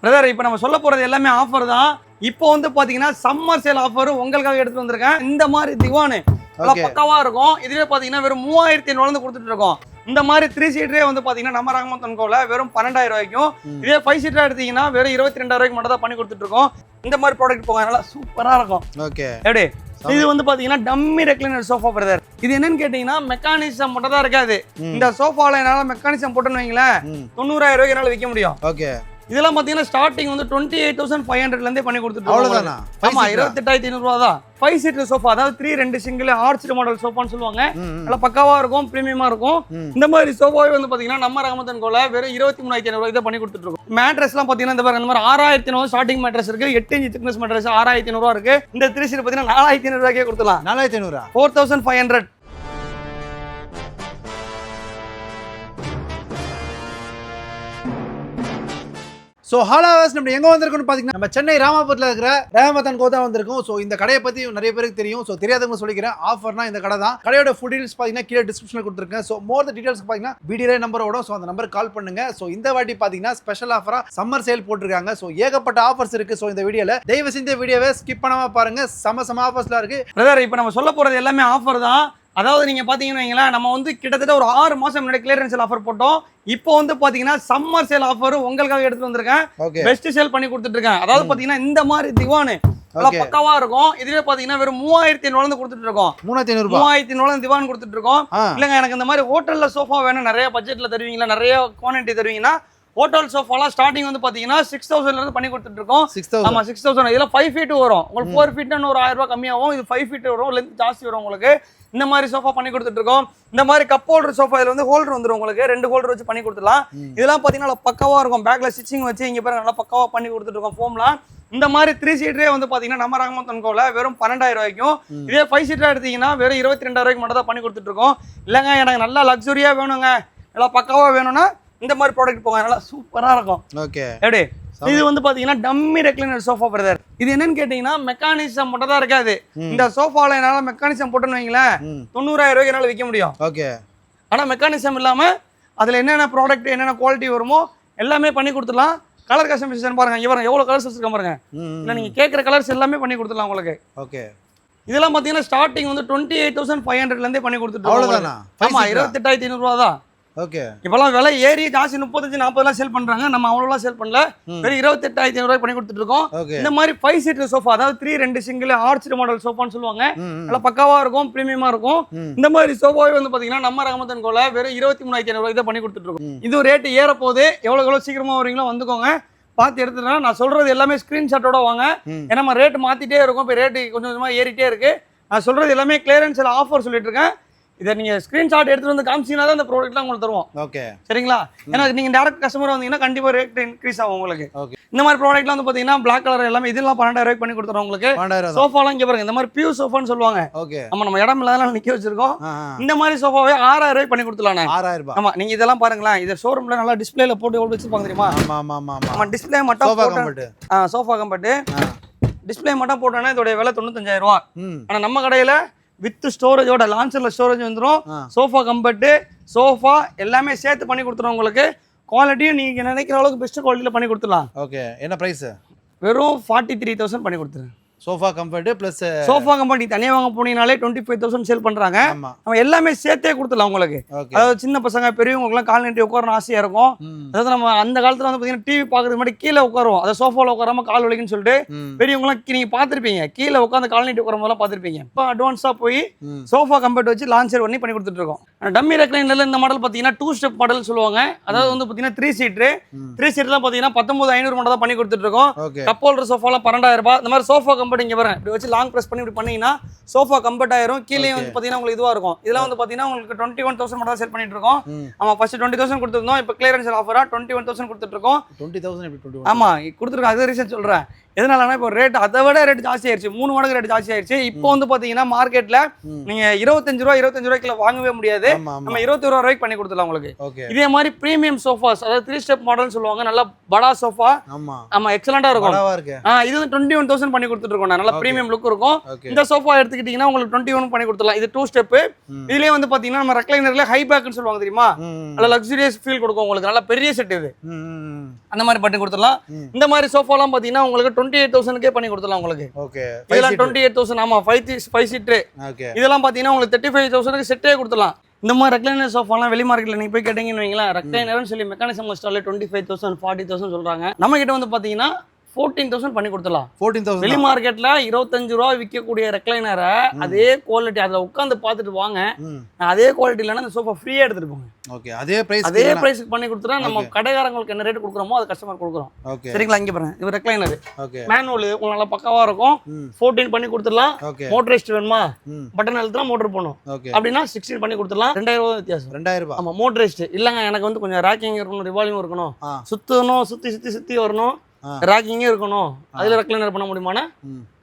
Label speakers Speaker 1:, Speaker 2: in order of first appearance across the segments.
Speaker 1: Brother இப்போ நம்ம சொல்ல போறது எல்லாமே ஆஃபர் தான். இப்போ வந்து பாத்தீங்கன்னா சம்மர் சேல் ஆஃபர் உங்களுக்காக எடுத்து வந்திருக்கேன். இந்த மாதிரி திவானு நல்லா பக்காவா இருக்கும். இதுவே பாத்தீங்கன்னா வெறும் 3500 கொடுத்துட்டு இருக்கோம். இந்த மாதிரி 3 சீட்டரே வந்து பாத்தீங்கன்னா நம்ம ரஹ்மத் & கோல வெறும் 12000 ரூபாய்க்கும், இதே 5 சீட்டரா எடுத்தீங்கன்னா வெறும் 22000 ரூபாய்க்கு மட்டும் தான் பண்ணி கொடுத்துட்டு இருக்கோம். இந்த மாதிரி ப்ராடக்ட் போங்க, நல்லா சூப்பரா இருக்கும். ஓகே, எப்படி இது வந்து பாத்தீங்கன்னா டம்மி ரெக்லைனர் சோஃபா பிரதர். இது என்னன்னு கேட்டீங்கன்னா மெக்கானிசம் மட்டும் தான் இருக்காது. இந்த சோஃபால என்னால மெக்கானிசம் போட்டுன்னு வைங்களேன் 90000 ரூபாய்க்கு என்னால விற்க முடியும். ஓகே, இதெல்லாம் பாத்தீங்கன்னா ஸ்டார்டிங் வந்து 28500 இருந்தே பண்ணி கொடுத்துட்டு அவ்வளவுதானா? ஆமா, 28500 ரூபாய் தான். 5 சீட்டர் சோஃபா, அதாவது 3 2 சிங்கிள் ஆர்ச்டு மாடல் சோஃபான்னு சொல்லுவாங்க. நல்லா பக்காவா இருக்கும், பிரீமியமா இருக்கும். இந்த மாதிரி சோஃபாவே வந்து பாத்தீங்கன்னா நம்ம ரஹ்மத் & கோல வெறும் 23500 ரூபாய்க்கு தான் பண்ணி கொடுத்துட்டு இருக்கோம். மேட்ரஸ்லாம் பாத்தீங்கன்னா இந்த மாதிரி 6500 ஸ்டார்டிங் மேட்ரஸ் இருக்கு. 8 இன்ச் திக்னஸ் மேட்ரஸ் 6500 ரூபாய் இருக்கு. இந்த 3 சீட் பாத்தீங்கன்னா 4500 ரூபாய்க்கே கொடுத்துடலாம். 4500 4500.
Speaker 2: ஸோ ஹாலாவாஸ் நம்ம எங்கே வந்திருக்கோம்னு பார்த்தீங்கன்னா நம்ம சென்னை ராமாபுரத்தில் இருக்கிற ரஹ்மத் & கோ தான் வந்திருக்கோம். ஸோ இந்த கடையை பற்றி நிறைய பேருக்கு தெரியும். ஸோ தெரியாதவங்க சொல்லிக்கிறேன், ஆஃபர்னா இந்த கடை தான். கடையோட ஃபுட் டீல்ஸ் பார்த்தீங்கன்னா கீழே டிஸ்கிரிப்ஷனில் கொடுத்துருக்கேன். ஸோ மோர் டீடைல்ஸ்க்கு பார்த்தீங்கன்னா வீடியோலே நம்பரோட, ஸோ அந்த நம்பருக்கு கால் பண்ணுங்க. ஸோ இந்த வாட்டி பார்த்தீங்கன்னா ஸ்பெஷல் ஆஃபராக சம்மர் சேல் போட்டிருக்காங்க. ஸோ ஏகப்பட்ட ஆஃபர்ஸ் இருக்கு. ஸோ இந்த வீடியோவில் தயவு செஞ்ச வீடியோவை ஸ்கிப் பண்ணாமல் பாருங்க, சம ஆஃபர்ஸ்லாம் இருக்கு.
Speaker 1: பிரதர் இப்போ நம்ம சொல்ல போகிறது எல்லாமே ஆஃபர் தான். அதாவது நீங்க பாத்தீங்கன்னா வைங்களேன், நம்ம வந்து கிட்டத்தட்ட ஒரு 6 மாசம் முன்னாடி கிளியரன்ஸ் சேல் ஆஃபர் போட்டோம். இப்போ வந்து பாத்தீங்கன்னா சம்மர் சேல் ஆஃபர் உங்களுக்காக எடுத்து வந்திருக்கேன். பெஸ்ட் சேல் பண்ணி கொடுத்துட்டு இருக்கேன். அதாவது பாத்தீங்கன்னா இந்த மாதிரி திவானு நல்லா பக்காவா இருக்கும். இதுவே பாத்தீங்கன்னா வெறும் 3500 கொடுத்துட்டு இருக்கோம். 3500 திவான் கொடுத்துட்டு இருக்கோம். இல்லங்க எனக்கு இந்த மாதிரி ஹோட்டல்ல சோஃபா வேணும், நிறைய பட்ஜெட்ல தருவீங்களா, நிறைய குவான்டிட்டி தருவீங்கன்னா ஹோட்டல் சோஃபாலாம் ஸ்டார்டிங் வந்து பாத்தீங்கன்னா 6000 இருந்து பண்ணி கொடுத்துட்டு இருக்கோம். ஆமா 6000. இதுல 5 ஃபீட் வரும். உங்களுக்கு 4 ஃபீட்னா ஒரு 1000 ரூபாய் கம்மியாகும். இது 5 ஃபீட் வரும், லென்த் ஜாஸ்தி வரும் உங்களுக்கு. இந்த மாதிரி சோஃபா பண்ணி கொடுத்துட்டு இருக்கோம். இந்த மாதிரி கப் ஹோல்டர் சோஃபா, இதுல வந்து ஹோல்டர் வந்துடும் உங்களுக்கு. 2 ஹோல்டர் வச்சு பண்ணி கொடுத்துடலாம். இதெல்லாம் பாத்தீங்கன்னா பக்காவா இருக்கும். பேக்ல ஸ்டிச்சிங் வச்சு இங்க பாருங்க நல்லா பக்காவா பண்ணி கொடுத்துட்டு இருக்கோம் ஃபோம்லாம். இந்த மாதிரி 3 சீட்டரே வந்து பாத்தீங்கன்னா நம்ம ரஹ்மத் & கோல வெறும் 12000 ரூபாய்க்கும், இதே 5 சீட்டரா எடுத்தீங்கன்னா வெறும் 22000 ரூபாய்க்கு மட்டும் தான் பண்ணி கொடுத்துட்டு இருக்கோம். இல்லங்க எனக்கு நல்லா லக்ஸுரியா வேணுங்க, நல்லா பக்காவா வேணும்னா இந்த மாதிரி ப்ராடக்ட் போங்க, நல்லா சூப்பரா இருக்கும். ஓகே, எப்படி இது வந்து பாத்தீங்கன்னா டம்மி ரெக்லைனர் சோஃபா பிரதர். இது என்னன்னு கேட்டீங்கன்னா மெக்கானிசம் மட்டும் தான் இருக்காது. இந்த சோஃபால என்னால மெக்கானிசம் போட்டுன்னு வைங்களேன் 90000 ரூபாய்க்கு என்னால விற்க முடியும். ஓகே, ஆனா மெக்கானிசம் இல்லாம அதுல என்னென்ன ப்ராடக்ட் என்னென்ன குவாலிட்டி வருமோ எல்லாமே பண்ணி கொடுத்துடலாம். கலர் கஸ்டமைசேஷன் பாருங்க, இவங்க எவ்வளவு கலர்ஸ் வச்சிருக்க பாருங்க. இல்ல நீங்க கேட்குற கலர்ஸ் எல்லாமே பண்ணி கொடுத்துடலாம் உங்களுக்கு. ஓகே, இதெல்லாம் பாத்தீங்கன்னா ஸ்டார்டிங் வந்து 28500 இருந்தே பண்ணி கொடுத்துட்டு அவ்வளவுதானா? ஆமா, 28500 ரூபாய் தான். ஓகே, இப்பெல்லாம் விலை ஏறி ஜாஸ்தி 35-40 சேல் பண்றாங்க. நம்ம அவ்வளோலாம் சேல் பண்ணல, வெறும் 28500 ரூபாய் பண்ணி கொடுத்துட்டு இருக்கோம். இந்த மாதிரி 5 சீட்டர் சோஃபா, அதாவது 3 2 சிங்கிள் ஆர்ச்டு மாடல் சோஃபான்னு சொல்லுவாங்க. நல்லா பக்காவா இருக்கும், பிரீமியமா இருக்கும். இந்த மாதிரி சோஃபாவே வந்து பாத்தீங்கன்னா நம்ம ரஹ்மத் & கோல வெறும் 23500 ரூபாய்க்கு தான் பண்ணி கொடுத்துட்டு இருக்கோம். இது ரேட்டு ஏற போகுது. எவ்வளவு சீக்கிரமா வரீங்களோ வந்துக்கோங்க, பார்த்து எடுத்துட்டா. நான் சொல்றது எல்லாமே ஸ்கிரீன்ஷாட்டோட வாங்க, ஏன்னா நம்ம ரேட்டு மாத்திட்டே இருக்கும். இப்போ ரேட்டு கொஞ்சம் கொஞ்சமா ஏறிட்டே இருக்கு. நான் சொல்றது எல்லாமே கிளியரன்ஸ் ஆஃபர் சொல்லிட்டு இருக்கேன். இதை நீங்க ஸ்கிரீன்ஷாட் எடுத்துட்டு வந்து காமிச்சீங்கன்னா தான் இந்த ப்ராடக்ட்லாம் உங்களுக்கு தருவோம். ஓகே, சரிங்களா? ஏன்னா நீங்க டேரக்ட் கஸ்டமர் வந்தீங்கன்னா கண்டிப்பா ரேட் இன்க்ரீஸ் ஆகும் உங்களுக்கு. இந்த மாதிரி ப்ராடக்ட்லாம் வந்து பாத்தீங்கன்னா பிளாக் கலர் எல்லாமே இதெல்லாம் 12000 ரூபாய்க்கு பண்ணி கொடுத்துறோம் உங்களுக்கு. சோஃபாலாம் இங்க பாருங்க, இந்த மாதிரி பியூ சோஃபான்னு சொல்லுவாங்க. நம்ம இடம் இல்லாதனால நிக்க வச்சிருக்கோம். இந்த மாதிரி சோஃபாவே 6000 ரூபாய்க்கு பண்ணி கொடுத்துடலாம். 6000 ரூபாய். ஆமா, நீங்க இதெல்லாம் பாருங்களேன், இதை ஷோரூம்ல நல்லா டிஸ்பிளேல போட்டு எவ்வளவு வச்சிருப்பாங்க தெரியுமா? ஆமா, டிஸ்பிளே மட்டும் சோஃபா கம்பெட் டிஸ்பிளே மட்டும் போட்டோன்னா இதோட விலை 95000 ரூபாய். ஆனா நம்ம கடையில வித் ஸ்டோரேஜோட லான்ச்சர்ல ஸ்டோரேஜ் வந்துடும். சோஃபா கம்பெட்டு சோஃபா எல்லாமே சேர்த்து பண்ணி கொடுத்துரும் உங்களுக்கு. குவாலிட்டியும் நீங்க நினைக்கிற அளவுக்கு பெஸ்ட் குவாலிட்டியில பண்ணி கொடுத்துடலாம். ஓகே, என்ன பிரைஸ்? வெறும் 43000 பண்ணி கொடுத்துருங்க. சோஃபா கம்பெர்ட் பிளஸ் சோஃபா கம்பெர்ட் தனியாக வாங்க போனீங்கனாலே 25000 சேல் பண்றாங்க. நம்ம எல்லாமே சேர்த்தே கொடுத்துடலாம் உங்களுக்கு. அதாவது சின்ன பசங்க பெரியவங்களுக்குலாம் கால் நீட்டி உட்காரணும் ஆசையா இருக்கும். அதாவது நம்ம அந்த காலத்துல வந்து பாத்தீங்கன்னா டிவி பாக்குறதுக்கு முன்னாடி கீழே உட்காருவோம். அதை சோஃபால உட்காராம கால் வலிக்குன்னு சொல்லிட்டு பெரியவங்களாம் நீங்க பாத்திருப்பீங்க, கீழே உட்காந்து கால் நீட்டி உட்காரும் போதெல்லாம் பாத்திருப்பீங்க. இப்போ அட்வான்ஸா போய் சோஃபா கம்பெர்ட் வச்சு லான்ச்சர் பண்ணி கொடுத்துட்டு இருக்கோம். டம்மி ரெக்லைனர்ல இந்த மாடல் பாத்தீங்கன்னா 2 ஸ்டெப் மாடல் சொல்லுவாங்க. அதாவது வந்து பாத்தீங்கன்னா 3 சீட்டர்லாம் பாத்தீங்கன்னா 19500 மட்டும் தான் பண்ணி கொடுத்துட்டு இருக்கோம். கப் ஹோல்டர் சோஃபாலாம் 12000 ரூபாய். இந்த மாதிரி சோஃபா கம்பெர்ட் இங்க பாருங்க, இப்படி வச்சு லாங் பிரஸ் பண்ணி இப்படி பண்ணீங்கன்னா சோஃபா கம்பெர்ட் ஆயிரும். கீழே வந்து பாத்தீங்கன்னா உங்களுக்கு இதுவா இருக்கும். இதெல்லாம் வந்து பாத்தீங்கன்னா உங்களுக்கு 21000 மட்டும் தான் சேல் பண்ணிட்டு இருக்கோம். ஆமா, ஃபர்ஸ்ட் 20000 கொடுத்துருந்தோம். இப்போ கிளியரன்ஸ் ஆஃபரா 21000 கொடுத்துட்டு இருக்கோம். 20000 எப்படி 21? ஆமா கொடுத்துருக்கோம். அது ரீசன் சொல்றேன். எதனாலனா இப்போ ரேட் அதை விட ரேட் ஜாஸ்தி ஆயிருச்சு, 3 மடங்கு ரேட் ஜாஸ்தி ஆயிருச்சு. இப்போ வந்து பாத்தீங்கன்னா மார்க்கெட்ல நீங்க 25 ரூபாய்க்குள்ள வாங்கவே முடியாது. நம்ம 21 ரூபாய்க்கு பண்ணி கொடுத்துடலாம் உங்களுக்கு. இதே மாதிரி பிரீமியம் சோஃபாஸ், அதாவது 3 ஸ்டெப் மாடல் சொல்லுவாங்க, நல்ல படா சோஃபா. ஆமா, எக்ஸலண்டா இருக்கும். இது 21000 பண்ணி கொடுத்துட்டு இருக்கோம். இருக்கும் நல்ல பிரீமியம் லுக் இருக்கும்
Speaker 2: ஓகே
Speaker 1: இந்த சோஃபா எடுத்துக்கிட்டீங்கன்னா உங்களுக்கு 21 பண்ணி கொடுத்துடலாம் இது 2 ஸ்டெப் இதுலயே வந்து பாத்தீங்கன்னா நம்ம ரெக்லைனர்ல ஹை பேக்னு சொல்லுவாங்க தெரியுமா நல்ல லக்ஸூரியஸ் ஃபீல் கொடுக்கும் உங்களுக்கு நல்ல பெரிய செட் இது அந்த மாதிரி பண்ணி கொடுத்துடலாம் இந்த மாதிரி சோஃபாலாம் பாத்தீங்கன்னா உங்களுக்கு 28,000க்கே பண்ணி கொடுத்துடலாம் உங்களுக்கு
Speaker 2: ஓகே
Speaker 1: இதெல்லாம் 28,000 ஆமா 5 சீட்
Speaker 2: ஓகே
Speaker 1: இதெல்லாம் பாத்தீங்கன்னா உங்களுக்கு 35,000க்கு செட்டே கொடுத்துடலாம் இந்த மாதிரி ரெக்லைனர் சோஃபாலாம் வெளி மார்க்கெட்ல நீங்க போய் கேட்டீங்கன்னு வைங்களேன் ரெக்லைனர்னு சொல்லி மெக்கானிசம் ஸ்டால்ல 25,000 40,000 சொல்றாங்க நம்ம கிட்ட வந்து பாத்தீங்கன்னா 14,000 பண்ணி கொடுத்துடலாம்
Speaker 2: 14,000
Speaker 1: வெளி மார்க்கெட்ல 25 ரூபா விற்கக்கூடிய ரெக்லைனரை அதே குவாலிட்டி அதுல உட்காந்து பார்த்துட்டு வாங்க அதே குவாலிட்டி இல்லைன்னா அந்த சோஃபா ஃப்ரீயா எடுத்துட்டு போங்க
Speaker 2: ஓகே அதே பிரைஸ்க்கு
Speaker 1: பண்ணி கொடுத்துட்டா நம்ம கடைக்காரங்களுக்கு என்ன ரேட் கொடுக்குறோமோ அது கஸ்டமர் கொடுக்குறோம்
Speaker 2: ஓகே
Speaker 1: சரிங்களா இங்க பாருங்க இது ரெக்லைனர்
Speaker 2: ஓகே
Speaker 1: மேனுவல் உங்களுக்கு நல்லா பக்காவா இருக்கும் 14 பண்ணி கொடுத்துடலாம்
Speaker 2: ஓகே
Speaker 1: மோட்டரைஸ்ட் வேணுமா பட்டன் அழுத்தினா மோட்டர் போகணும்
Speaker 2: ஓகே
Speaker 1: அப்படின்னா 16 பண்ணி கொடுத்துடலாம் 2,000 ரூபாய் வித்தியாசம்
Speaker 2: 2,000 ரூபாய்
Speaker 1: ஆமா மோட்டரைஸ்ட் இல்லங்க எனக்கு வந்து கொஞ்சம் ராக்கிங் இருக்கணும் ரிவால்விங் இருக்கணும் சுத்தணும் சுத்தி வரணும் ராக்கிங்கே இருக்கணும் அதுல ரெக்லைனர் பண்ண முடியுமானா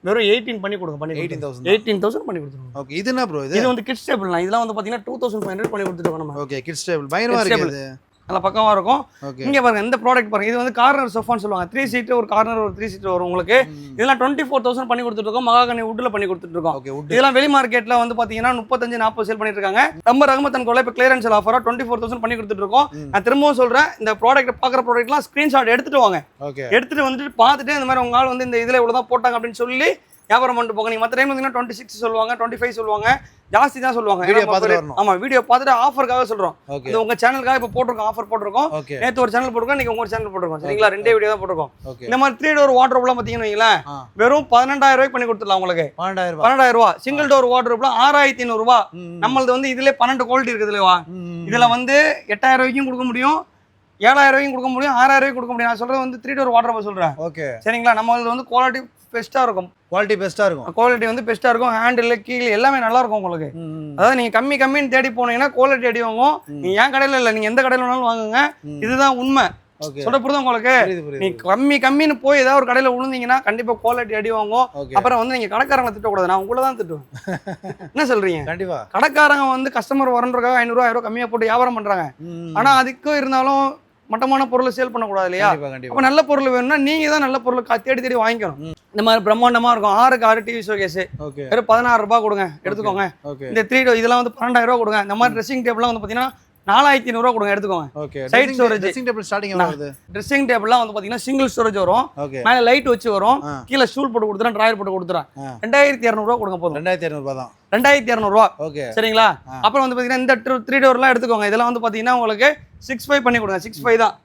Speaker 1: வெறும் 18 பண்ணி கொடுங்க பண்ணி 18,000 பண்ணி கொடுத்துருங்க
Speaker 2: ஓகே இது என்ன ப்ரோ
Speaker 1: இது வந்து கிட்ஸ் டேபிள்னா இதெல்லாம் வந்து பாத்தீங்கன்னா 2,500 பண்ணி கொடுத்துட்டு நம்ம
Speaker 2: ஓகே கிட்ஸ் டேபிள் பயங்கரமா இருக்கு இது
Speaker 1: நல்லா பக்கமா இருக்கும் இங்க பாருங்க இந்த ப்ராடக்ட் பாருங்க இது வந்து கார்னர் சோஃபான்னு சொல்லுவாங்க 3 சீட் ஒரு கார்னர் ஒரு 3 சீட் வரும் உங்களுக்கு இதெல்லாம் 24,000 பண்ணி கொடுத்துட்டு இருக்கோம் மகாகனி வுட்ல பண்ணி கொடுத்துட்டு இருக்கோம் இதெல்லாம் வெளி மார்க்கெட்ல வந்து பாத்தீங்கன்னா 35-40 சேல் பண்ணிட்டு இருக்காங்க நம்ம ரஹ்மத்தன் கோல இப்ப கிளியரன்ஸ் ஆஃபரா 24,000 பண்ணி கொடுத்துட்டு இருக்கோம் நான் திரும்பவும் சொல்றேன் இந்த ப்ராடக்ட் பாக்குற ப்ராடக்ட்லாம் ஸ்கிரீன்ஷாட் எடுத்துட்டு வாங்க எடுத்துட்டு வந்துட்டு பார்த்துட்டு இந்த மாதிரி உங்க ஆள் வந்து இந்த இதுல இவ்வளவுதான் போட்டாங்க அப்படின்னு சொல்லி வியாபாரம் பண்ணிட்டு போங்க நீங்க மற்ற டைம் வந்து 26 சொல்லுவாங்க 25 சொல்லுவாங்க ஜாஸ்தி தான் சொல்லுவாங்க ஆமா வீடியோ பார்த்துட்டு ஆஃபருக்காக சொல்றோம் இது உங்க சேனலுக்காக இப்ப போட்டிருக்கோம் ஆஃபர் போட்டிருக்கோம் நேத்து ஒரு சேனல் போட்டிருக்கோம் நீங்க உங்க சேனல் போட்டிருக்கோம் சரிங்களா 2 வீடியோ தான் போட்டிருக்கோம் இந்த மாதிரி 3 டோர் வார்ட்ரோப்லாம் பாத்தீங்கன்னா வைங்களேன் வெறும் 12,000 ரூபாய் பண்ணி கொடுத்துடலாம் உங்களுக்கு 12,000 ரூபாய் சிங்கிள் டோர் வார்ட்ரோப்லாம் 6,500 ரூபாய் நம்மளது வந்து இதுல 12 குவாலிட்டி இருக்குது இல்லையா இதுல வந்து 8,000 ரூபாய்க்கும் கொடுக்க முடியும் 7,000 ரூபாய்க்கும் கொடுக்க முடியும் 6,000 ரூபாய்க்கு கொடுக்க முடியும் நான் சொல்றது வந்து 3 டோர் வார்ட்ரோப் சொல்றேன் ஓகே சரிங்களா நம்மளது வந்து குவாலிட்டி பெஸ்டா இருக்கும் குவாலிட்டி வந்து பெஸ்டா இருக்கும் ஹேண்டில் கீழ் எல்லாமே நல்லா இருக்கும் உங்களுக்கு அதாவது நீங்க கம்மின்னு தேடி போனீங்கன்னா குவாலிட்டி அடி வாங்கும் நீங்க என் கடையில இல்ல நீங்க எந்த கடையில வேணாலும் வாங்குங்க இதுதான் உண்மை சொல்ல புரியுது உங்களுக்கு நீ கம்மின்னு போய் ஏதாவது ஒரு கடையில விழுந்தீங்கன்னா கண்டிப்பா குவாலிட்டி அடி வாங்கும் அப்புறம் வந்து நீங்க கடைக்காரங்களை திட்டக்கூடாது நான் உங்களை தான் திட்டுவேன் என்ன சொல்றீங்க கண்டிப்பா கடைக்காரங்க வந்து கஸ்டமர் வரன்றதுக்காக 500 ரூபாய் 1000 ரூபாய் கம்மியா போட்டு வியாபாரம் பண்றாங்க ஆனா அதுக்கும் இருந்தாலும் மட்டமான பொருளை சேல் பண்ணக்கூடாது இல்லையா அப்ப நல்ல பொருள் வேணும்னா நீங்க தான் நல்ல பொருள் தேடி வாங்கிக்கணும் இந்த மாதிரி பிரம்மாண்டமா இருக்கும் 6க்கு 6 டிவி ஷோகேஸ் வெறும் 16 ரூபாய் கொடுங்க எடுத்துக்கோங்க இந்த 3 இதெல்லாம் வந்து 12,000 ரூபாய் கொடுங்க இந்த மாதிரி ட்ரெஸ்ஸிங் டேபிள்லாம் வந்து பாத்தீங்கன்னா 4,500 ரூபாய் கொடுங்க எடுத்துக்கோங்க side storage dressing table starting ஆகுது ட்ரெஸ்ஸிங் டேபிள்லாம் வந்து பாத்தீங்கன்னா சிங்கிள் ஸ்டோரேஜ் வரும் மேல லைட் வச்சு வரும் கீழ ஸ்டூல் போட்டு கொடுத்துறேன் டிராயர் போட்டு கொடுத்துறேன் 2,200 ரூபாய் கொடுங்க போதும் 2,200 ரூபாய் தான் 2,200 ரூபாய் ஓகே சரிங்களா அப்புறம் வந்து பாத்தீங்கன்னா இந்த 3 டோர்லாம் எடுத்துக்கோங்க இதெல்லாம் வந்து பாத்தீங்கன்னா உங்களுக்கு 6.5 பண்ணி கொடுங்க 6.5 தான்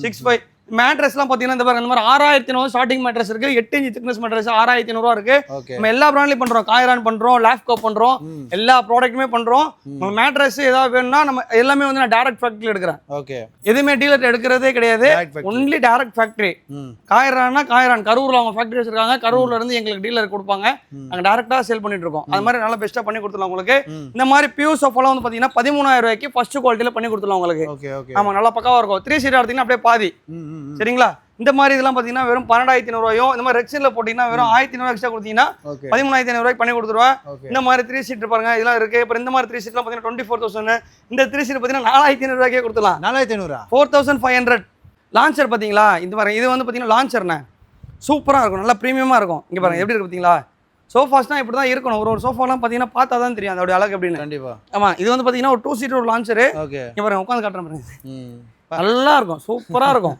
Speaker 1: 6.5 மேட்ரஸ்லாம் பாத்தீங்கன்னா இந்த இந்த மாதிரி 6,500 ஸ்டார்டிங் மேட்ரஸ் இருக்கு 8 இன்ச் திக்னஸ் மேட்ரஸ் 6,500 ரூபாய் இருக்கு நம்ம எல்லா பிராண்ட்லயும் பண்றோம் காயரான் பண்றோம் லாஃப்கோ பண்றோம் எல்லா ப்ராடக்ட்டுமே பண்றோம் உங்களுக்கு மேட்ரஸ் ஏதாவது வேணும்னா நம்ம எல்லாமே வந்து நான் டைரக்ட் ஃபேக்டரியில எடுக்கிறேன் ஓகே எதுவுமே டீலர் எடுக்கிறதே கிடையாது ஒன்லி டைரக்ட் ஃபேக்டரி காயரான்னா காயரான் கரூர்ல அவங்க ஃபேக்டரி வச்சிருக்காங்க கரூர்ல இருந்து எங்களுக்கு டீலர் கொடுப்பாங்க நாங்க டைரக்டா சேல் பண்ணிட்டு இருக்கோம் அது மாதிரி நல்லா பெஸ்டா பண்ணி கொடுத்துலாம் உங்களுக்கு இந்த மாதிரி பியூர் சோஃபாலாம் வந்து பாத்தீங்கன்னா 13,000 ரூபாய்க்கு ஃபர்ஸ்ட் குவாலிட்டில பண்ணி கொடுத்துலாம் உங்களுக்கு ஆமா நல்லா பக்காவா இருக்கும் 3 சீட் எடுத்தீங்கன்னா அப்படியே பாதி சரிங்களா இந்த மாதிரி இதெல்லாம் பாத்தீங்கன்னா வெறும் 12,500 ரூபாயோ இந்த மாதிரி ரெக்ஸன்ல போட்டீங்கன்னா வெறும் 1,500 எக்ஸ்ட்ரா கொடுத்தீங்கன்னா 13,500 ரூபாய்க்கு பண்ணி கொடுத்துருவேன் இந்த மாதிரி 3 சீட் பாருங்க இதெல்லாம் இருக்கு அப்புறம் இந்த மாதிரி 3 சீட்லாம் பாத்தீங்கன்னா 24,000 இந்த 3 சீட் பாத்தீங்கன்னா 4,500 ரூபாய்க்கே கொடுத்துலாம் 4,500 4,500 லான்ச்சர் பாத்தீங்களா இந்த பாருங்க இது வந்து பாத்தீங்கன்னா லான்ச்சர்ண்ணே சூப்பரா இருக்கும் நல்லா பிரீமியமா இருக்கும் இங்க பாருங்க எப்படி இருக்கு பாத்தீங்களா சோஃபாஸ்னா இப்படி தான் இருக்கணும் ஒரு சோஃபாலாம் பாத்தீங்கன்னா பார்த்தா தான் தெரியும் அதோட அழகு எப்படின்னு கண்டிப்பா ஆமா இது வந்து பாத்தீங்கன்னா ஒரு 2 சீட் ஒரு லான்ச்சர் இங்க பாருங்க உட்காந்து காட்டுறேன் பாருங்க நல்லா இருக்கும் சூப்பரா இருக்கும்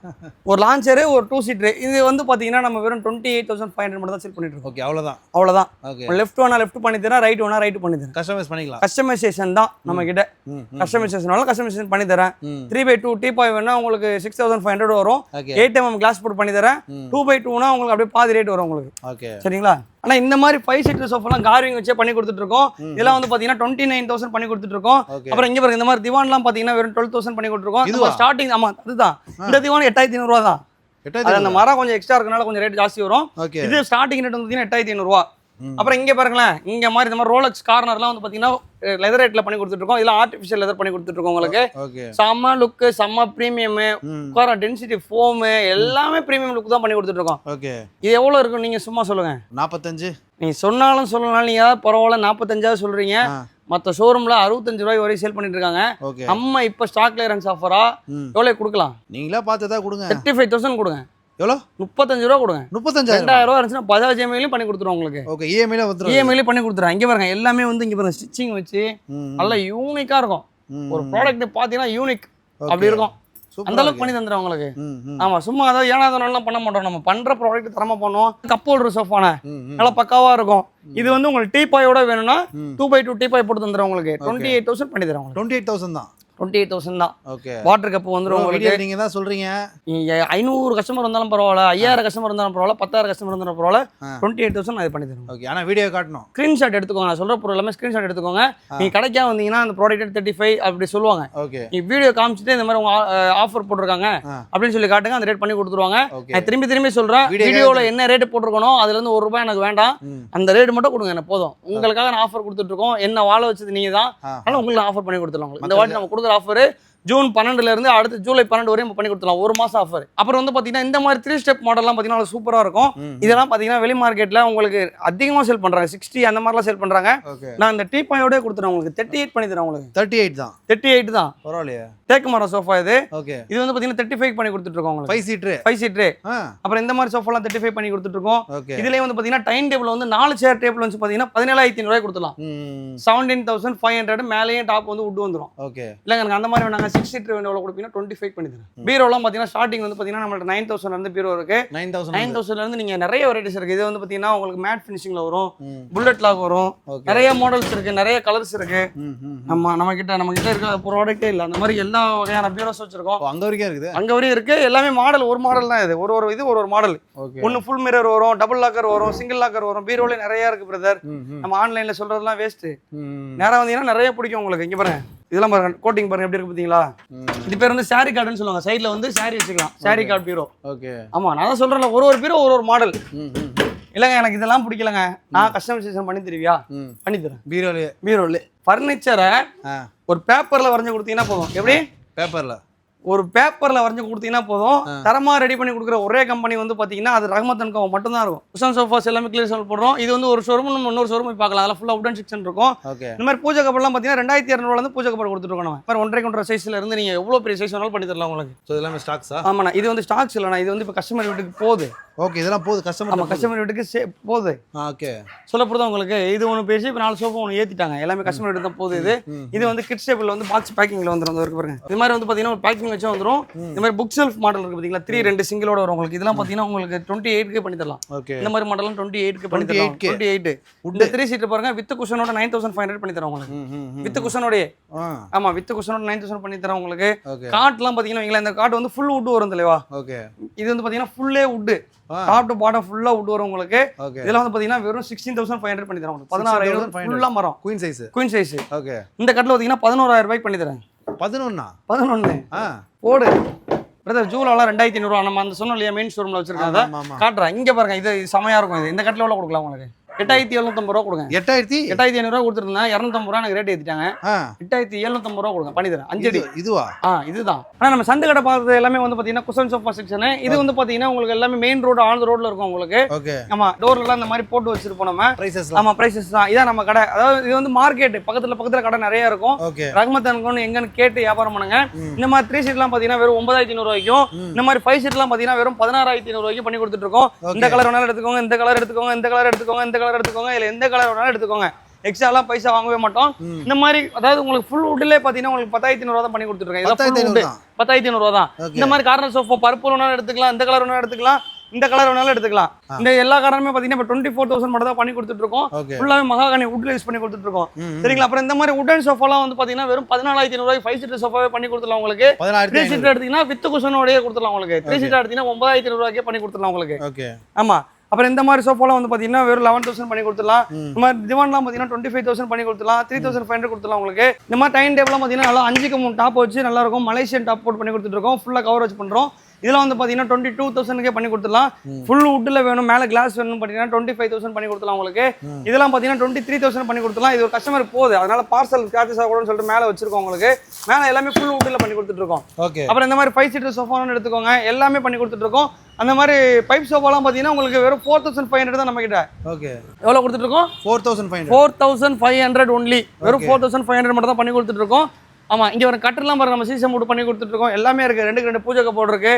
Speaker 1: ஒரு லான்ச்சர் ஒரு 2 சீட்டர் இது வந்து பாத்தீங்கன்னா நம்ம வெறும் 28,500 மட்டும் தான் சேல் பண்ணிட்டு இருக்கோம் ஓகே அவ்வளவுதான் லெஃப்ட் வேணா லெஃப்ட் பண்ணி தரேன் ரைட் வேணா ரைட் பண்ணி தரேன் கஸ்டமைஸ் பண்ணிக்கலாம் கஸ்டமைசேஷன் தான் நம்ம கிட்ட கஸ்டமைசேஷன் பண்ணி தரேன் 3x2 டீபாய் வேணா உங்களுக்கு 6,500 வரும் 8mm கிளாஸ் போட்டு பண்ணி தரேன் 2x2னா உங்களுக்கு அப்படியே பாதி ரேட் வரும் உங்களுக்கு ஓகே சரிங்களா ஆனா இந்த மாதிரி 5 சீட்டர் சோஃபாலாம் கார்விங் வச்சே பண்ணி கொடுத்துட்டு இருக்கோம் இதெல்லாம் வந்து பாத்தீங்கன்னா 29,000 பண்ணி கொடுத்துட்டு இருக்கோம் அப்புறம் இங்க பாருங்க இந்த மாதிரி திவான்லாம் பாத்தீங்கன்னா வெறும் 12,000 பண்ணி கொடுத்துருக்கோம் இது ஸ்டார்டிங் ஆமா அதுதான் இந்த திவான் 8,500 ரூபாய் தான் அந்த மரம் கொஞ்சம் எக்ஸ்ட்ரா இருக்கனால கொஞ்சம் ரேட் ஜாஸ்தி வரும் இது ஸ்டார்டிங் ரேட் வந்து 8,500 ரூபாய் அப்புறம் இங்க பாருங்களேன் இங்க மாதிரி இந்த மாதிரி ரோலக்ஸ் கார்னர்லாம் வந்து பாத்தீங்கன்னா லெதர் ரேட்ல பண்ணி கொடுத்துட்டு இருக்கோம் இதெல்லாம் ஆர்டிஃபிஷியல் லெதர் பண்ணி கொடுத்துட்டு இருக்கோம் உங்களுக்கு செம்ம லுக் செம்ம பிரீமியம் உட்கார டென்சிட்டி ஃபோம் எல்லாமே பிரீமியம் லுக் தான் பண்ணி கொடுத்துட்டு இருக்கோம் இது எவ்வளவு இருக்கும் நீங்க சும்மா சொல்லுங்க 45 நீங்க சொன்னாலும் சொல்லனாலும் நீங்க பரவாயில்ல 45 சொல்றீங்க மற்ற ஷோரூம்ல 65 ரூபாய் வரை சேல் பண்ணிட்டு இருக்காங்க நம்ம இப்ப ஸ்டாக் கிளியரன்ஸ் ஆஃபரா எவ்வளவு கொடுக்கலாம் நீங்களா பார்த்து தான் கொடுங்க 35,000 கொடுங்க
Speaker 2: எவ்வளோ?
Speaker 1: 35 ரூபா கொடுங்க.
Speaker 2: 35,000
Speaker 1: 2000 ரூபா இருந்துச்சுன்னா பஜாஜ் இஎம்ஐலையும் பண்ணி கொடுத்துருவோம் உங்களுக்கு.
Speaker 2: ஓகே, இஎம்ஐல வந்துரும்.
Speaker 1: இஎம்ஐலையும் பண்ணி கொடுத்துருவோம். இங்கே பாருங்க எல்லாமே வந்து இங்கே பாருங்க ஸ்டிச்சிங் வச்சு நல்லா யூனிக்காக இருக்கும். ஒரு ப்ராடக்ட் பார்த்தீங்கன்னா யூனிக் அப்படி இருக்கும். அந்த அளவுக்கு பண்ணி தந்துடும் உங்களுக்கு. ஆமா, சும்மா அதாவது ஏனாதனம்லாம் பண்ண மாட்டோம். நம்ம பண்ற ப்ராடக்ட் தரமா பண்ணுவோம். கப் ஹோல்டர் சோஃபான நல்லா பக்காவா இருக்கும். இது வந்து உங்களுக்கு டீபாயோட வேணும்னா 2x2 டீபாய் போட்டு தந்துடும் உங்களுக்கு. 28,000 பண்ணி தரோம்.
Speaker 2: 28,000 தான்.
Speaker 1: 28,000 தான்.
Speaker 2: ஓகே,
Speaker 1: வாட்டர் கப் வந்துரும் உங்களுக்கு.
Speaker 2: நீங்க தான் சொல்றீங்க.
Speaker 1: 500 கஸ்டமர் வந்தாலும் பரவாயில்ல, 5000 கஸ்டமர் வந்தாலும் பரவாயில்ல, 10,000 கஸ்டமர் வந்தாலும் பரவாயில்ல, 28,000 நான் பண்ணி தருவேன்.
Speaker 2: ஓகே, ஆனா வீடியோ காட்டணும்.
Speaker 1: ஸ்கிரீன்ஷாட் எடுத்துக்கோங்க. நான் சொல்ற பொருள் எல்லாமே ஸ்கிரீன்ஷாட் எடுத்துக்கோங்க. நீங்க கடைக்கா வந்தீங்கன்னா அந்த ப்ராடக்ட் 35 அப்படி சொல்லுவாங்க.
Speaker 2: ஓகே,
Speaker 1: நீ வீடியோ காமிச்சிட்டு இந்த மாதிரி உங்க ஆஃபர் போட்டிருக்காங்க அப்படின்னு சொல்லி காட்டுங்க. அந்த ரேட் பண்ணி கொடுத்துருவாங்க. நான் திரும்பி சொல்றேன், வீடியோல என்ன ரேட் போட்டிருக்கணும் அதுல இருந்து ₹1 எனக்கு வேண்டாம். அந்த ரேட் மட்டும் கொடுங்க, எனக்கு போதும். உங்களுக்காக நான் ஆஃபர் கொடுத்துட்டு இருக்கோம். என்ன வாழ வச்சது நீங்க தான். அதனால உங்களுக்கு ஆஃபர் பண்ணி கொடுத்துருவாங்க. இந்த வாட்டி நம்ம கொடுக்குற ஆஃபர் ஜூன் 12 இருந்து அடுத்து ஜூலை 12 வரையும் பண்ணி கொடுத்துலாம். 1 மாசம் ஆஃபர். அப்புறம் வந்து பாத்தீங்கன்னா இந்த மாதிரி 3 ஸ்டெப் மாடல்லாம் பாத்தீங்கன்னா சூப்பரா இருக்கும். இதெல்லாம் பாத்தீங்கன்னா வெளி மார்க்கெட்ல உங்களுக்கு அதிகமா சேல் பண்றாங்க. 60 அந்த மாதிரிலாம் சேல் பண்றாங்க. நான் இந்த டீபாயோட கொடுத்துறேன் உங்களுக்கு. 38 பண்ணி தரேன் உங்களுக்கு.
Speaker 2: 38 தான்.
Speaker 1: 38 தான்.
Speaker 2: பரவாயில்லையா?
Speaker 1: தேக்கு மரம் சோஃபா இது.
Speaker 2: ஓகே,
Speaker 1: இது வந்து பாத்தீங்கன்னா 35 பண்ணி கொடுத்துட்டு இருக்கோம் உங்களுக்கு.
Speaker 2: 5 சீட்டர்.
Speaker 1: அப்புறம் இந்த மாதிரி சோஃபாலாம் 35 பண்ணி கொடுத்துட்டு இருக்கோம்.
Speaker 2: ஓகே,
Speaker 1: இதுலயே வந்து பாத்தீங்கன்னா டைம் டேபிள் வந்து 4 சேர் டேபிள் வந்து பாத்தீங்கன்னா 17,500 ரூபாய் கொடுத்துலாம். 17,500 மேலேயே டாப் வந்து உட் வந்துரும்.
Speaker 2: ஓகே,
Speaker 1: இல்லங்க எனக்கு அந்த மாதிரி வேணாங்க 6 சீட்டர் வேணும். 25 பண்ணி தரேன். பீரோலாம் பாத்தீங்கன்னா ஸ்டார்டிங் வந்து பாத்தீங்கன்னா நம்மள்ட்ட 9,000 ல இருந்து பீரோ இருக்கு. 9,000 ல இருந்து நீங்க நிறைய வெரைட்டிஸ் இருக்கு. இது வந்து பாத்தீங்கன்னா உங்களுக்கு மேட் ஃபினிஷிங்ல வரும், புல்லட் லாக் வரும், நிறைய மாடல்ஸ் இருக்கு, நிறைய கலர்ஸ் இருக்கு. நம்ம கிட்ட இருக்க ப்ராடக்ட்டே இல்ல. அந்த மாதிரி எல்லா வகையான பீரோஸ் வச்சிருக்கோம்.
Speaker 2: அங்க வரைக்கும் இருக்குது.
Speaker 1: அங்க வரையும் இருக்கு. எல்லாமே மாடல் ஒரு மாடல் தான். இது ஒரு மாடல். ஒன்னு ஃபுல் மிரர் வரும், டபுள் லாக்கர் வரும், சிங்கிள் லாக்கர் வரும். பீரோல நிறைய இருக்கு பிரதர். நம்ம ஆன்லைன்ல சொல்றதெல்லாம் வேஸ்ட். நேரா வந்தீங்கன்னா நிறைய பிடிக்கும் உங்களுக்கு. இங்க பாருங்க, இதெல்லாம் பாருங்க, கோட்டிங் பாருங்க எப்படி இருக்கு பாத்தீங்களா? இது பேர் வந்து சாரி கார்டுன்னு சொல்லுவாங்க. சைடுல வந்து சாரி வச்சுக்கலாம். சாரி கார்டு பீரோ. ஓகே, ஆமா, நான் தான் சொல்றேன்ல, ஒரு பீரோ ஒரு மாடல். இல்லங்க எனக்கு இதெல்லாம் பிடிக்கலங்க, நான் கஸ்டமைசேஷன் பண்ணி தருவியா? பண்ணி தரேன். பீரோல ஃபர்னிச்சரை ஒரு பேப்பர்ல வரைஞ்சு கொடுத்தீங்கன்னா போதும். எப்படி? ஒரு பேப்பர்ல வரைஞ்சு கொடுத்தீங்கன்னா போதும். தரமா ரெடி பண்ணி கொடுக்குற ஒரே கம்பெனி வந்து பாத்தீங்கன்னா அது ரஹ்மத் அண்ட் கோ மட்டும் தான் இருக்கும். குஷன் சோஃபாஸ் எல்லாமே கிளியர் சேல் போடுறோம். இது வந்து ஒரு ஷோரூம், நம்ம இன்னொரு ஷோரூம் போய் பார்க்கலாம். அதெல்லாம் ஃபுல்லா உடன் செக்ஷன் இருக்கும். இந்த மாதிரி பூஜை கப்பல்லாம் பாத்தீங்கன்னா 2,200 இருந்து பூஜை கப்பல் கொடுத்துட்டு இருக்கோம். நம்ம 1.5 சைஸ்ல இருந்து நீங்க எவ்வளவு பெரிய சைஸ் வேணாலும் பண்ணி தரலாம் உங்களுக்கு.
Speaker 2: சோ இதெல்லாம் ஸ்டாக்ஸா?
Speaker 1: ஆமாண்ணா, இது வந்து ஸ்டாக்ஸ் இல்லண்ணா, இது வந்து இப்போ கஸ்டமர் வீட்டுக்கு போகுது.
Speaker 2: ஓகே, இதெல்லாம் போகுது கஸ்டமர் வீட்டுக்கு போகுது. ஓகே, சொல்ல போறதா உங்களுக்கு. இது ஒன்று பேசி இப்போ 4 சோஃபா ஒன்று ஏற்றிட்டாங்க. எல்லாமே கஸ்டமர் வீட்டுக்கு தான் போகுது. இது வந்து கிட்ஸ் டேபிள் வந்து பாக்ஸ் பேக்கிங்ல வந்துடும். இருக்கு பாருங்க, இது மாதிரி வந்து பாத்தீங்கன்னா ஒரு பேக்கிங் வச்சு வந்துடும். இந்த மாதிரி புக் செல்ஃப் மாடல் இருக்கு பாத்தீங்களா, 3 சிங்கிளோட வரும் உங்களுக்கு. இதெல்லாம் பாத்தீங்கன்னா உங்களுக்கு 28க்கு பண்ணி தரலாம். இந்த மாதிரி மாடல்லாம் 28க்கு பண்ணி தரலாம். 28 இந்த 3 சீட் பாருங்க, வித் குஷனோட 9,500 பண்ணி தரோம் உங்களுக்கு. வித் குஷனோட. ஆமா, வித் குஷனோட 9,000 பண்ணி தரோம் உங்களுக்கு. காட்லாம் பாத்தீங்கன்னா இந்த காட் வந்து ஃபுல் வுட் வரும் தலைவா. ஓகே, இது வந்து பாத்தீங்கன்னா ஃபுல்லே வுட். டாப் டு பாட்டம் ஃபுல்லா வுட் வரும் உங்களுக்கு. இதெல்லாம் வந்து பாத்தீங்கன்னா வெறும் 16,500 பண்ணி தரோம். 16,000 ஃபுல்லா மரம். Queen size. ஓகே, இந்த கட்ல பாத்தீங்கன்னா 11,000 ரூபாய் பண்ணி தரேன். 11 போடு பிரதர். ஜூலாலாம் 2,500 நம்ம அந்த சொன்னோம் இல்லையா, மெயின் ஷோரூம்ல வச்சிருக்காங்க. காட்டுறேன், இங்க பாருங்க. இது செமையா இருக்கும். இது இந்த கட்ல எவ்வளவு கொடுக்கலாம் உங்களுக்கு? 8,750 ரூபா கொடுங்க. 8,500 ரூபா கொடுத்துருந்தேன். 250 ரூபா எனக்கு ரேட் ஏத்திட்டாங்க. 8,750 ரூபா கொடுங்க, பண்ணி தரேன். 5 அடி. இதுவா? இதுதான். ஆனா நம்ம சந்தை கடை பார்த்தது எல்லாமே வந்து பாத்தீங்கன்னா குஷன் சோஃபா செக்ஷன். இது வந்து பாத்தீங்கன்னா உங்களுக்கு எல்லாமே மெயின் ரோடு, ஆன் ரோட்ல இருக்கும் உங்களுக்கு. ஆமா, டோர்ல எல்லாம் இந்த மாதிரி போட்டு வச்சிருப்போம் நம்ம. ஆமா, பிரைசஸ் தான். இதான் நம்ம கடை. அதாவது இது வந்து மார்க்கெட் பக்கத்துல கடை நிறைய இருக்கும். ரஹ்மத் அண்ட் கோன்னு எங்கன்னு கேட்டு வியாபாரம் பண்ணுங்க. இந்த மாதிரி 3 சீட் எல்லாம் பாத்தீங்கன்னா வெறும் 9,500 ரூபாய்க்கும், இந்த மாதிரி 5 சீட் எல்லாம் பாத்தீங்கன்னா வெறும் 16,500 ரூபாய்க்கு பண்ணி கொடுத்துட்டு இருக்கோம். இந்த கலர் வேணாலும் எடுத்துக்கோங்க, இந்த கலர் எடுத்துக்கோங்க, இந்த கலர் எடுத்துக்கோங்க, இந்த கலர் எடுத்துக்கோங்க, இல்ல எந்த கலர் வேணாலும் எடுத்துக்கோங்க. எக்ஸ்ட்ராலாம் பைசா வாங்கவே மாட்டோம். இந்த மாதிரி அதாவது உங்களுக்கு ஃபுல் வுட்லயே பாத்தீங்கன்னா உங்களுக்கு 10,500 ரூபா தான் பண்ணி கொடுத்துருக்கேன். 10,500 ரூபா தான். இந்த மாதிரி கார்னர் சோஃபா பர்பிள் வேணாலும் எடுத்துக்கலாம், இந்த கலர் வேணாலும் எடுத்துக்கலாம், இந்த கலர் வேணாலும் எடுத்துக்கலாம். இந்த எல்லா கலருமே பாத்தீங்கன்னா இப்போ 24,000 மட்டும் தான் பண்ணி கொடுத்துட்டு இருக்கோம். ஃபுல்லாவே மகாகனி வுட்ல யூஸ் பண்ணி கொடுத்துட்டு இருக்கோம். சரிங்களா? அப்புறம் இந்த மாதிரி உடன் சோஃபாலாம் வந்து பாத்தீங்கன்னா வெறும் 14,500 ரூபாய்க்கு 5 சீட்டர் சோஃபாவே பண்ணி கொடுத்துடலாம் உங்களுக்கு. 3 சீட்டர் எடுத்தீங்கன்னா வித் குஷனோடயே கொடுத்துடலாம் உங்களுக்கு. 3 சீட்டர் எடுத்தீங்கன்னா 9,500 ரூபாய்க்கே பண்ணி கொடுத்துடலாம் உங்களுக்கு. ஆமா, அப்புறம் இந்த மாதிரி சோஃபாலாம் வந்து பாத்தீங்கன்னா வெறும் 11,000 பண்ணி கொடுத்துடலாம். இந்த மாதிரி திவான்லாம் பாத்தீங்கன்னா 25,000 பண்ணி கொடுத்துடலாம். 3,500 கொடுத்துடலாம் உங்களுக்கு. இந்த மாதிரி டைம் டேபிள்லாம் பாத்தீங்கன்னா நல்லா 5க்கு 3 டாப் வச்சு நல்லா இருக்கும். மலேசியன் டாப் போட்டு பண்ணி கொடுத்துட்டு இருக்கோம். ஃபுல்லா கவரேஜ் பண்றோம். இதெல்லாம் வந்து பாத்தீங்கன்னா 22,000க்கே பண்ணி கொடுத்துடலாம். ஃபுல் வுட்ல வேணும், மேல கிளாஸ் வேணும் பாத்தீங்கன்னா 25,000 பண்ணி கொடுத்துலாம் உங்களுக்கு. இதெல்லாம் பாத்தீங்கன்னா 23,000 பண்ணி கொடுத்துலாம். இது ஒரு கஸ்டமர் போகுது, அதனால பார்சல் ஸ்கிராச்சஸ் ஆகணும்னு சொல்லிட்டு மேல வச்சிருக்கோம் உங்களுக்கு. மேல எல்லாமே ஃபுல் வுட்ல பண்ணி கொடுத்துட்டு இருக்கோம். அப்புறம் இந்த மாதிரி 5 சீட்டர் சோஃபான்னு எடுத்துக்கோங்க, எல்லாமே பண்ணி கொடுத்துட்டு இருக்கோம். அந்த மாதிரி பைப் சோஃபாலாம் பாத்தீங்கன்னா உங்களுக்கு வெறும் 4,500 தான் நம்ம கிட்ட. ஓகே, எவ்வளவு கொடுத்துட்டு இருக்கோம்? 4,500 ஒன்லி. வெறும் 4,500 மட்டும் தான் பண்ணி கொடுத்துட்டு இருக்கோம்.
Speaker 1: ஆமா இங்க ஒரு கட்டெல்லாம் பாருங்க நம்ம சீசன் போட்டு பண்ணி கொடுத்துட்டு இருக்கோம் எல்லாமே இருக்கு 2 பூஜை கப்போர்ட் இருக்கு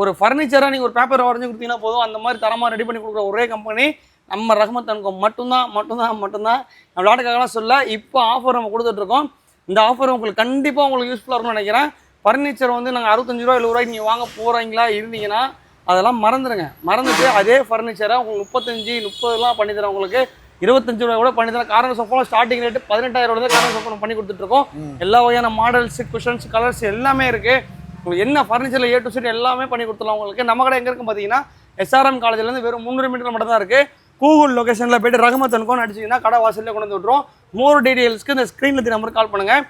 Speaker 1: ஒரு ஃபர்னிச்சரா நீங்க ஒரு பேப்பர் வரைஞ்சு கொடுத்தீங்கன்னா போதும் அந்த மாதிரி தரமா ரெடி பண்ணி கொடுக்குற ஒரே கம்பெனி நம்ம ரஹ்மத் அண்ட் கோ மட்டும்தான் நம்ம விளையாட்டுக்காகலாம் சொல்ல இப்போ ஆஃபர் நம்ம கொடுத்துட்டு இருக்கோம் இந்த ஆஃபர் உங்களுக்கு கண்டிப்பா உங்களுக்கு யூஸ்ஃபுல்லா இருக்கும்னு நினைக்கிறேன் ஃபர்னிச்சர் வந்து நாங்கள் 65 ரூபா 70 ரூபாய்க்கு நீங்கள் வாங்க போகிறீங்களா இருந்தீங்கன்னா அதெல்லாம் மறந்துட்டு அதே ஃபர்னிச்சரை உங்களுக்கு 35-30 பண்ணி தரேன் உங்களுக்கு 25 ரூபாய் கூட பண்ணி தரேன் கார்னர் சோஃபாவில் ஸ்டார்டிங் ரேட்டு 18,000 கார்னர் சோஃபா பண்ணி கொடுத்துட்ருக்கோம் எல்லா வகையான மாடல்ஸ் குஷன்ஸ் கலர்ஸ் எல்லாமே இருக்குது உங்களுக்கு என்ன ஃபர்னிச்சரில் A to Z எல்லாமே பண்ணி கொடுத்துடலாம் உங்களுக்கு நம்ம கடை எங்கே இருக்கும் பார்த்தீங்கன்னா SRM காலேஜ்லேருந்து வெறும் 300 மீட்டர் மட்டும் தான் இருக்குது கூகுள் லொகேஷனில் போய்ட்டு ரஹ்மத் அண்ட் கோன்னு அடிச்சிங்கன்னா கடை வாசலில் கொண்டு வந்து விட்ருவோம் மோர் டீடைல்ஸ்க்கு இந்த ஸ்க்ரீனில் நம்பருக்கு கால் பண்ணுங்கள்